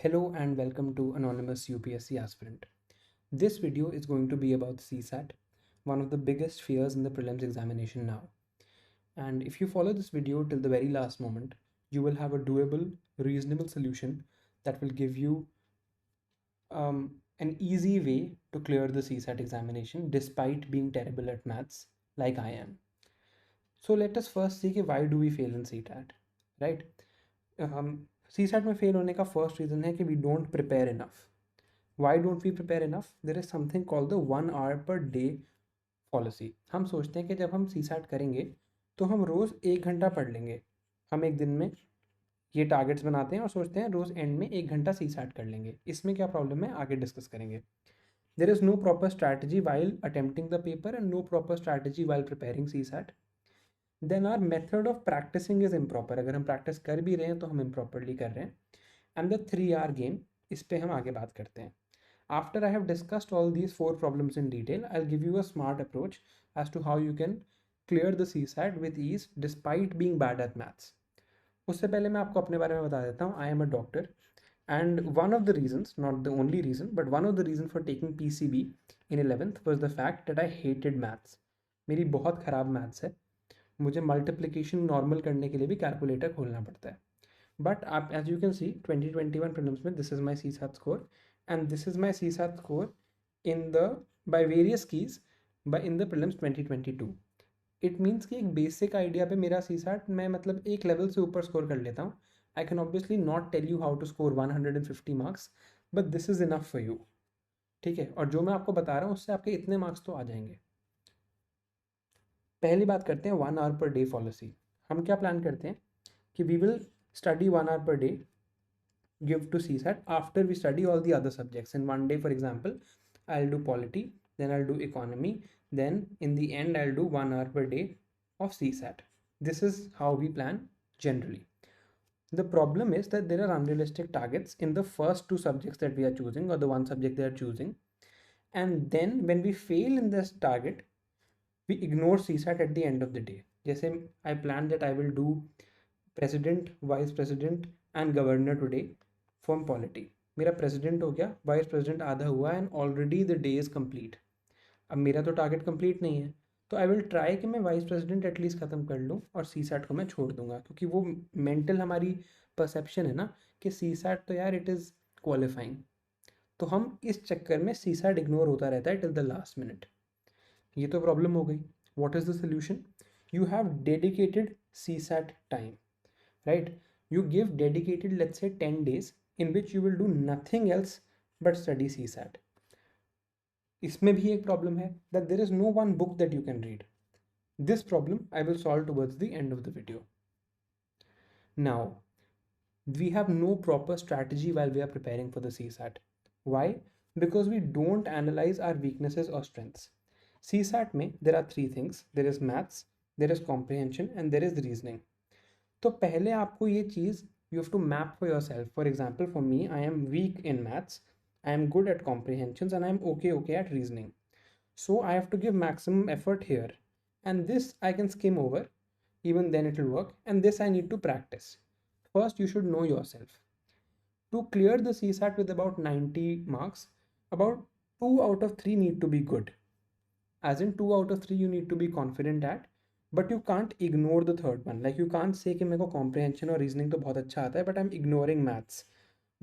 Hello and welcome to Anonymous UPSC Aspirant. This video is going to be about CSAT, one of the biggest fears in the prelims examination now. And if you follow this video till the very last moment, you will have a doable, reasonable solution that will give you an easy way to clear the CSAT examination despite being terrible at maths like I am. So let us first see कि why do we fail in CSAT, right? CSAT में fail होने का first reason है कि we don't prepare enough. Why don't we prepare enough? There is something called the 1 hour per day policy. हम सोचते हैं कि जब हम CSAT करेंगे तो हम रोज़ 1 घंटा पढ़ लेंगे. हम एक दिन में ये टारगेट्स बनाते हैं और सोचते हैं रोज़ एंड में 1 घंटा CSAT कर लेंगे. इसमें क्या प्रॉब्लम है आगे डिस्कस करेंगे. There is no proper strategy while attempting the paper and no proper strategy while preparing CSAT. Then our method of practising is improper. अगर हम प्रैक्टिस कर भी रहे हैं तो हम इम्प्रॉपरली कर रहे हैं. एंड द 3 hour गेम, इस पे हम आगे बात करते हैं. After I have discussed all these 4 problems in detail, I will give you a smart approach as to how you can clear the CSAT with ease despite being bad at maths. उससे पहले मैं आपको अपने बारे में बता देता हूँ. I am a doctor and one of the reasons, not the only reason, but one of the reasons for taking PCB in 11th was the fact that I hated maths. मेरी बहुत ख़राब मैथ्स है. मुझे multiplication normal करने के लिए भी calculator खोलना पड़ता है. बट आप as you can see 2021 prelims में this is my CSAT score and this is my CSAT score in the by various keys by in the prelims 2022. It means कि एक बेसिक आइडिया पे मेरा CSAT मैं मतलब एक level से ऊपर स्कोर कर लेता हूँ. I can obviously not tell you how to score 150 marks, but this is enough for you. ठीक है, और जो मैं आपको बता रहा हूँ उससे आपके इतने मार्क्स तो आ जाएंगे. पहली बात करते हैं 1 hour पर डे पॉलिसी. हम क्या प्लान करते हैं कि we will study 1 hour per day, give to CSAT after we study all the other subjects. In one day, for example, I'll do polity, then I'll do economy, then in the end I'll do 1 hour per day of CSAT. This is how we plan generally. The problem is that there are unrealistic targets in the first 2 subjects that we are choosing, or the one subject they are choosing. And then when we fail in this target, we ignore CSAT at the end of the day. जैसे I plan that I will do president, vice president and governor today from polity. मेरा president हो गया, vice president आधा हुआ and already the day is complete. अब मेरा तो target complete नहीं है, तो I will try कि मैं vice president at least ख़त्म कर लूँ और CSAT को मैं छोड़ दूंगा, क्योंकि वो mental हमारी perception है ना कि CSAT तो यार it is qualifying. तो हम इस चक्कर में CSAT ignore होता रहता है till the last minute. ये तो प्रॉब्लम हो गई. What is the solution? You have dedicated CSAT time, right? You give dedicated, let's say 10 days in which you will do nothing else but study CSAT. इसमें भी एक problem है that there is no one book that you can read. This problem I will solve towards the end of the video. Now, we have no proper strategy while we are preparing for the CSAT. Why? Because we don't analyze our weaknesses or strengths. CSAT में there are 3 things. There is maths, there is comprehension and there is reasoning. तो पहले आपको ये चीज़ you have to map for yourself. For example, for me, I am weak in maths, I am good at comprehensions and I am okay at reasoning. So I have to give maximum effort here. And this I can skim over, even then it will work. And this I need to practice. First, you should know yourself. To clear the CSAT with about 90 marks, about 2 out of 3 need to be good. As in 2 out of 3 you need to be confident at, but you can't ignore the third one. Like you can't say कि मेरे को comprehension और reasoning तो बहुत अच्छा आता है but I'm ignoring maths,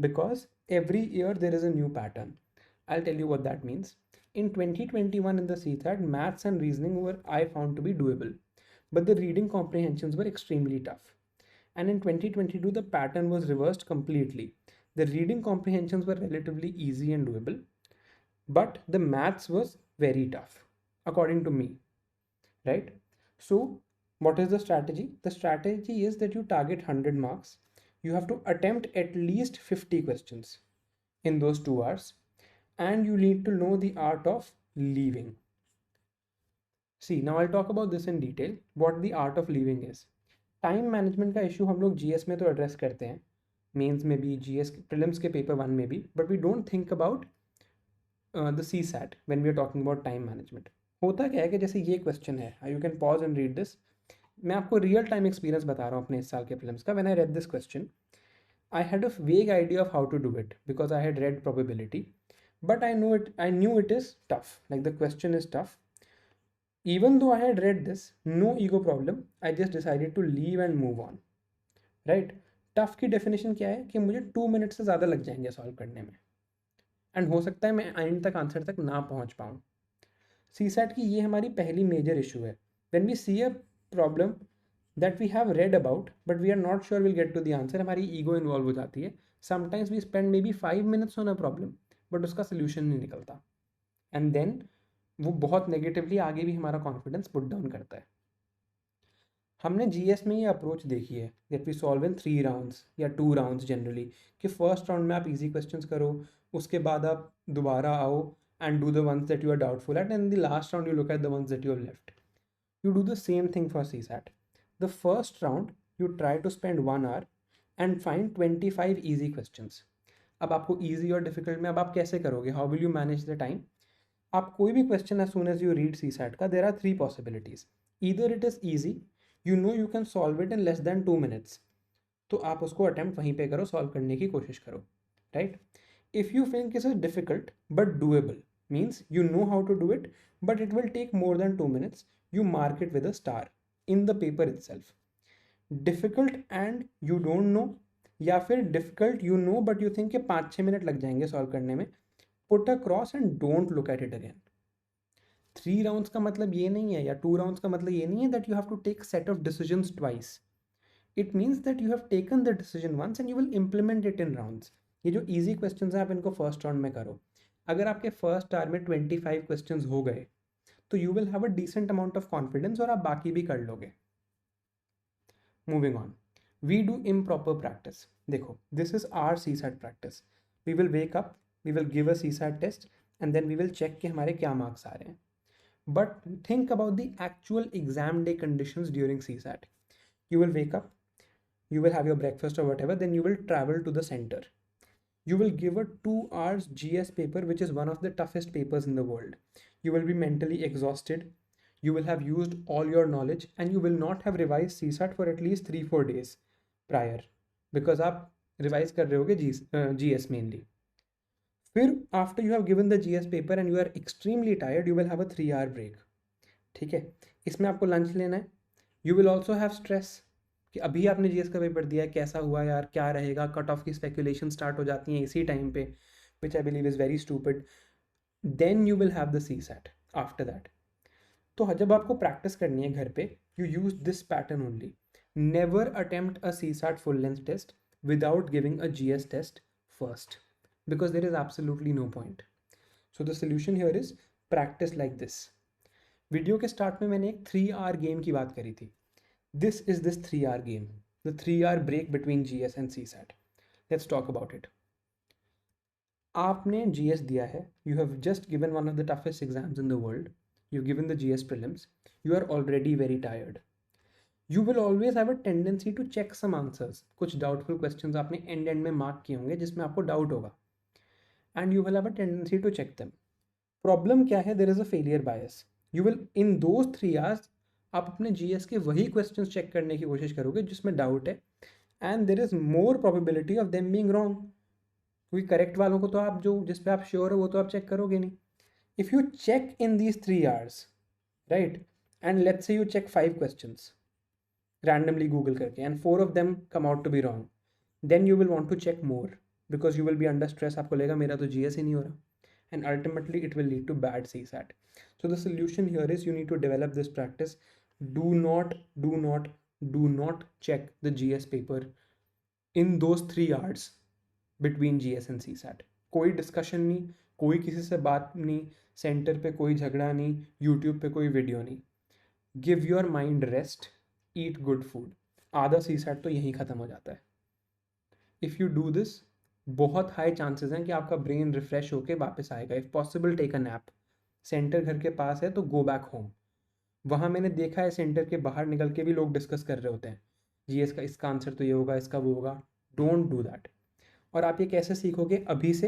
because every year there is a new pattern. I'll tell you what that means. In 2021 in the CSAT, maths and reasoning were I found to be doable, but the reading comprehensions were extremely tough. And in 2022 the pattern was reversed completely. The reading comprehensions were relatively easy and doable, but the maths was very tough according to me, right? So what is the strategy? The strategy is that you target 100 marks. You have to attempt at least 50 questions in those 2 hours, and you need to know the art of leaving. See, now I'll talk about this in detail, what the art of leaving is. Time management का issue हम लोग GS में तो address करते हैं, mains में भी, GS prelims के पेपर 1 में भी, but we don't think about the CSAT when we are talking about time management. होता क्या है कि जैसे ये क्वेश्चन है, you can pause and read this. मैं आपको रियल टाइम एक्सपीरियंस बता रहा हूँ अपने इस साल के प्रीलिम्स का. When I read this question, I had a vague idea of how to do it because I had read probability, but I knew it is tough, like the question is tough. Even though I had read this, no ego problem, I just decided to leave and move on. Right, tough की definition क्या है कि मुझे 2 minute से ज़्यादा लग जाएंगे solve करने में, एंड हो सकता है मैं एंड तक आंसर तक ना पहुंच पाऊँ। सी सैट की ये हमारी पहली मेजर इशू है। When we see a problem that we have read about but we are not sure will get to the answer, हमारी ईगो इन्वॉल्व हो जाती है। Sometimes we spend maybe 5 minutes on a problem but उसका solution नहीं निकलता, and then वो बहुत negatively आगे भी हमारा कॉन्फिडेंस पुट डाउन करता है। हमने जीएस में ये अप्रोच देखी है that we solve in 3 rounds या 2 राउंड्स जनरली, कि फर्स्ट राउंड में आप इजी क्वेश्चंस करो, उसके बाद आप दोबारा आओ and do the ones that you are doubtful at, and the last round you look at the ones that you have left. You do the same thing for CSAT. The first round, you try to spend 1 hour and find 25 easy questions. अब आपको easy और difficult में अब आप कैसे करोगे? How will you manage the time? आप कोई भी question as soon as you read CSAT का, there are 3 possibilities. Either it is easy, you know you can solve it in less than 2 minutes. तो आप उसको attempt वहीं पे करो, solve करने की कोशिश करो, right? If you think it is difficult but doable, means you know how to do it, but it will take more than 2 minutes, you mark it with a star in the paper itself. Difficult and you don't know, या फिर difficult you know but you think कि 5-6 minute लग जाएंगे solve करने में, put a cross and don't look at it again. 3 rounds का मतलब ये नहीं है, या 2 राउंड्स का मतलब ये नहीं है that you have to take set of decisions twice. It means that you have taken the decision once and you will implement it in rounds. ये जो easy questions हैं आप इनको फर्स्ट राउंड में करो। अगर आपके फर्स्ट आवर में 25 क्वेश्चंस हो गए तो you will have a decent amount of confidence और आप बाकी भी कर लोगे। Moving on, we do improper practice. देखो, this is our CSAT practice. We will wake up, we will give a CSAT test and then we will check कि हमारे क्या मार्क्स आ रहे हैं। But think about the actual exam day conditions during CSAT. You will wake up, you will have your breakfast or whatever, then you will travel to the center. You will give a 2 hours GS paper, which is one of the toughest papers in the world. You will be mentally exhausted. You will have used all your knowledge and you will not have revised CSAT for at least 3-4 days prior, because आप revise कर रहे होगे GS mainly. फिर after you have given the GS paper and you are extremely tired, you will have a 3-hour break. ठीक है, इसमें आपको lunch लेना है। You will also have stress कि अभी आपने जीएस का पेपर दिया है, कैसा हुआ यार, क्या रहेगा, कट ऑफ की स्पेकुलेशन स्टार्ट हो जाती हैं इसी टाइम पे, which I believe is very stupid. Then you will have the CSAT after that. तो जब आपको प्रैक्टिस करनी है घर पे, you use this pattern only. Never attempt a CSAT full length test without giving a GS test first, because there is absolutely no point. So the solution here is practice like this. Video के start में मैंने एक 3-hour game की बात करी थी। This is this 3-hour game, the 3-hour break between GS and CSAT. Let's talk about it. आपने GS दिया है, you have just given one of the toughest exams in the world, you've given the GS prelims, you are already very tired. You will always have a tendency to check some answers. कुछ doubtful questions आपने end में mark किए होंगे जिसमें आपको doubt होगा, and you will have a tendency to check them. Problem क्या है? There is a failure bias. You will, in those 3 hours, आप अपने GS के वही क्वेश्चंस चेक करने की कोशिश करोगे जिसमें डाउट है, and there is more probability of them being wrong, क्योंकि करेक्ट वालों को तो आप जो जिस पे आप श्योर हो वो तो आप चेक करोगे नहीं। If you check in these 3 hours, right, and let's say you check 5 questions randomly Google करके and 4 of them come out to be wrong, then you will want to check more because you will be under stress. आपको लगेगा मेरा तो GS ही नहीं हो रहा, and ultimately it will lead to bad CSAT. So the solution here is you need to develop this practice. Do not check the GS paper in those 3 hours between GS and CSAT. कोई discussion नहीं, कोई किसी से बात नहीं, centre पे कोई झगड़ा नहीं, यूट्यूब पे कोई वीडियो नहीं। Give your mind rest, eat good food. आधा CSAT तो यहीं ख़त्म हो जाता है। इफ़ यू डू दिस, बहुत हाई चांसेस हैं कि आपका ब्रेन रिफ्रेश होकर वापस आएगा। If possible take a nap. Centre घर के पास है तो गो बैक होम। वहाँ मैंने देखा है सेंटर के बाहर निकल के भी लोग डिस्कस कर रहे होते हैं, जीएस का इसका आंसर तो ये होगा, इसका वो होगा। Don't do that. और आप ये कैसे सीखोगे? अभी से।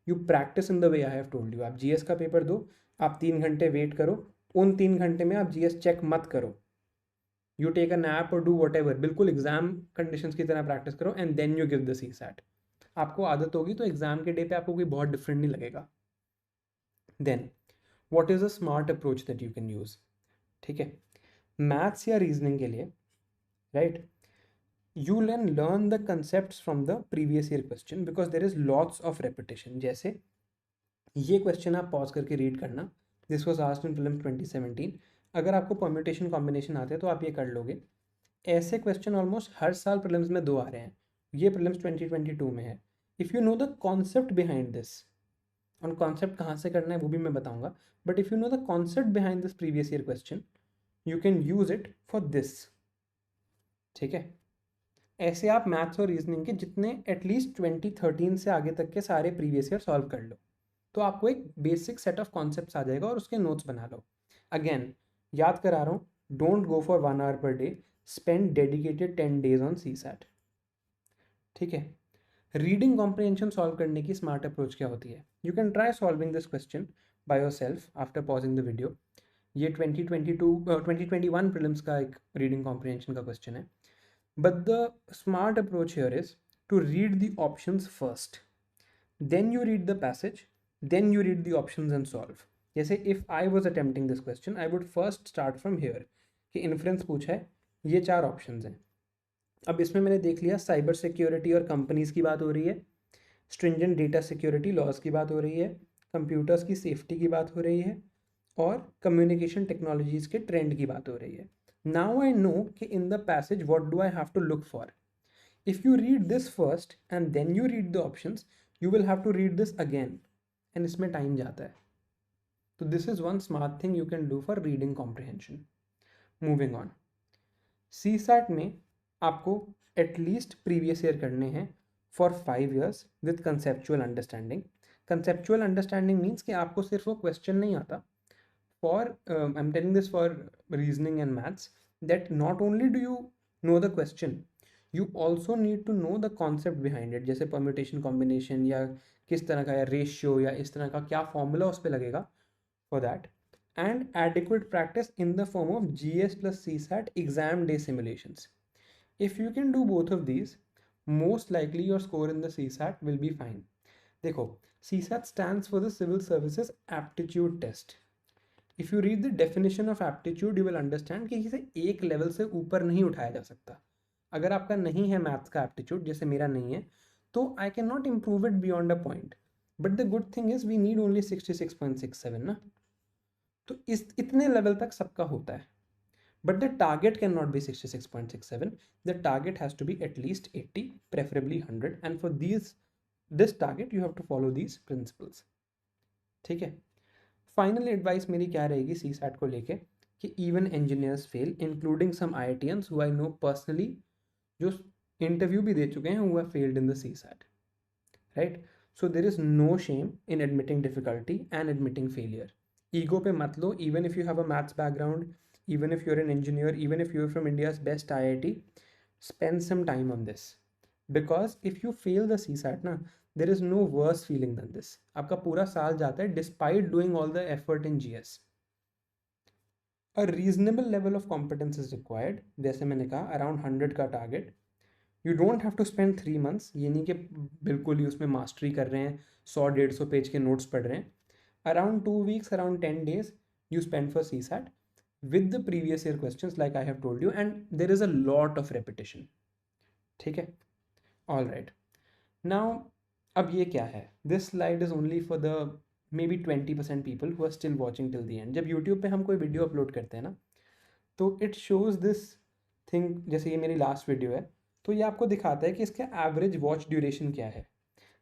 You practice in the way I have told you. आप जीएस का पेपर दो, आप 3 घंटे वेट करो, उन 3 घंटे में आप जीएस चेक मत करो, यू टेक अ नैप और डू वट एवर, बिल्कुल एग्जाम कंडीशंस की तरह प्रैक्टिस करो and then you give the C SAT. आपको आदत होगी तो एग्जाम के डे पे आपको कोई बहुत डिफरेंट नहीं लगेगा। Then what is a smart approach that you can use, ठीक है, मैथ्स या रीजनिंग के लिए, right, you learn the concept from the previous year question because there is lots of repetition. जैसे ये क्वेश्चन आप पॉज करके रीड करना, this was asked in prelims 2017। अगर आपको परम्यूटेशन कॉम्बिनेशन आते हैं तो आप ये कर लोगे। ऐसे क्वेश्चन ऑलमोस्ट हर साल प्रीलिम्स में 2 आ रहे हैं, ये प्रीलिम्स 2022 में है। If you know the concept behind this, और कॉन्सेप्ट कहाँ से करना है वो भी मैं बताऊंगा, but if you know the concept behind this previous year question you can use it for this, ठीक है। ऐसे आप मैथ्स और रीजनिंग के जितने एटलीस्ट 2013 से आगे तक के सारे प्रीवियस ईयर सॉल्व कर लो, तो आपको एक बेसिक सेट ऑफ कॉन्सेप्ट्स आ जाएगा और उसके नोट्स बना लो। अगेन याद करा रहा हूँ, don't go for 1 hour per day, spend dedicated 10 days on C SAT, ठीक है। रीडिंग कॉम्प्रिहेंशन सॉल्व करने की स्मार्ट अप्रोच क्या होती है, you can try solving this question by your self after pausing the video. ये 2021 प्रीलिम्स का एक रीडिंग कॉम्प्रिहेंशन का क्वेश्चन है। But the smart approach here is to read the options first. Then you read the passage, then you read the options and solve. जैसे if I was attempting this question, I would first start from here कि inference पूछा है, ये 4 options हैं। अब इसमें मैंने देख लिया साइबर सिक्योरिटी और कंपनीज की बात हो रही है, स्ट्रिंजेंट डेटा सिक्योरिटी लॉज की बात हो रही है, कंप्यूटर्स की सेफ्टी की बात हो रही है, और कम्युनिकेशन टेक्नोलॉजीज के ट्रेंड की बात हो रही है। Now I know कि in the passage what do I have to look for. If you read this first and then you read the options, you will have to read this again, and इसमें time जाता है। तो this is one smart thing you can do for reading comprehension. Moving on, CSAT में आपको at least previous year करने हैं for 5 years with conceptual understanding. Conceptual understanding means कि आपको सिर्फ वो क्वेश्चन नहीं आता। For I'm telling this for reasoning and maths, that not only do you know the question, you also need to know the concept behind it, जैसे permutation combination या किस तरह का या ratio या इस तरह का क्या formula उस पर लगेगा for that, and adequate practice in the form of GS plus CSAT exam day simulations. If you can do both of these, most likely your score in the CSAT will be fine. देखो, CSAT stands for the Civil Services Aptitude Test. If you read the definition of aptitude you will understand कि इसे एक level से ऊपर नहीं उठाया जा सकता। अगर आपका नहीं है मैथ्स का एप्टीट्यूड, जैसे मेरा नहीं है, तो I can not improve it beyond a point, but the good thing is we need only 66.67 ना, तो इस इतने लेवल तक सबका होता है। But the target can not be 66.67, the target has to be at least 80, preferably 100, and for this target you have to follow these principles, ठीक है। फाइनल एडवाइस मेरी क्या रहेगी सी सैट को लेके कि even engineers fail, including some IITians who I know personally, जो interview भी दे चुके हैं, who have failed in the C SAT, right. So there is no shame in admitting difficulty and admitting failure. Ego पे मत लो, even if you have a maths background, even if you're an engineer, even if you're from India's best IIT, spend some time on this, because if you fail the CSAT ना, there is no worse feeling than this. आपका पूरा साल जाता है despite doing all the effort in GS. A reasonable level of competence is required, जैसे मैंने कहा around 100 का target. You don't have to spend 3 months, ये नहीं कि बिल्कुल ही उसमें मास्टरी कर रहे हैं, 100-150 पेज के नोट्स पढ़ रहे हैं। Around 2 weeks, around 10 days you spend for CSAT with the previous year questions like I have told you, and there is a lot of repetition, ठीक है। All right, now अब ये क्या है, this slide is only for the maybe 20% people who are still watching till the end. जब YouTube पे हम कोई वीडियो अपलोड करते हैं ना, तो it shows this thing, जैसे ये मेरी लास्ट वीडियो है, तो ये आपको दिखाता है कि इसका एवरेज वॉच ड्यूरेशन क्या है।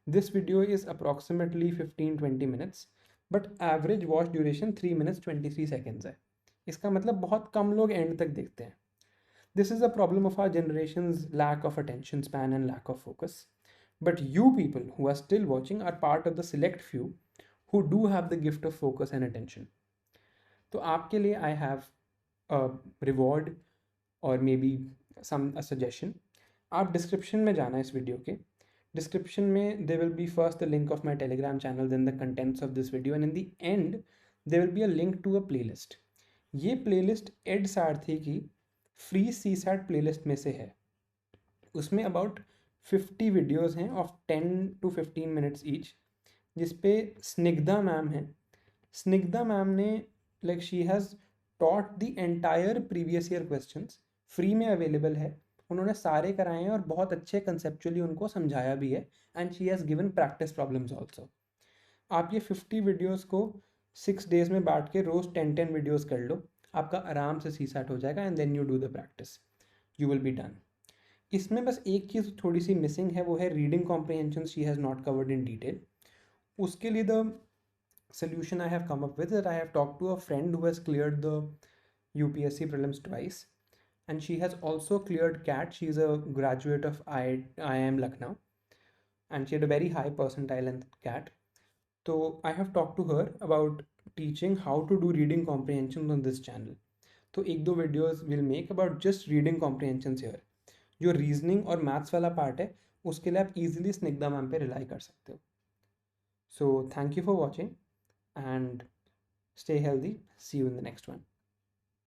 This video is approximately 15-20 minutes, but average watch duration 3 minutes 23 seconds है। इसका मतलब बहुत कम लोग एंड तक देखते हैं। This is a problem of our generations lack of attention span and lack of focus, but you people who are still watching are part of the select few who do have the gift of focus and attention. तो आपके लिए I have a reward और may be some suggestion. आप description में जाना इस video के, description में there will be first the link of my Telegram channel, then the contents of this video, and in the end there will be a link to a playlist. ये playlist Ed Sarthi की free C SAT playlist में से है। उसमें about 50 videos हैं of 10 to 15 minutes each, जिसपे Snigdha ma'am है। Snigdha ma'am ने like she has taught the entire previous year questions, free में अवेलेबल है। उन्होंने सारे कराए हैं और बहुत अच्छे कंसेप्चुअली उनको समझाया भी है, and she has given practice problems also. आप ये 50 वीडियोस को 6 डेज में बांट के रोज़ 10 वीडियोस कर लो, आपका आराम से सी सैट हो जाएगा, and then you do the practice, you will be done. इसमें बस एक चीज़ थोड़ी सी मिसिंग है, वो है reading comprehension she has not covered in detail. उसके लिए the solution I have come up with, that I have talked to a friend who has cleared the UPSC prelims twice, and she has also cleared CAT. She is a graduate of IIM Lucknow, and she had a very high percentile in CAT. So I have talked to her about teaching how to do reading comprehension on this channel. तो एक दो videos will make about just reading comprehension here. जो reasoning और maths वाला part है उसके लिए आप इजीली स्निग्धा मैम पे रिलाई कर सकते हो। So thank you for watching and stay healthy. See you in the next one.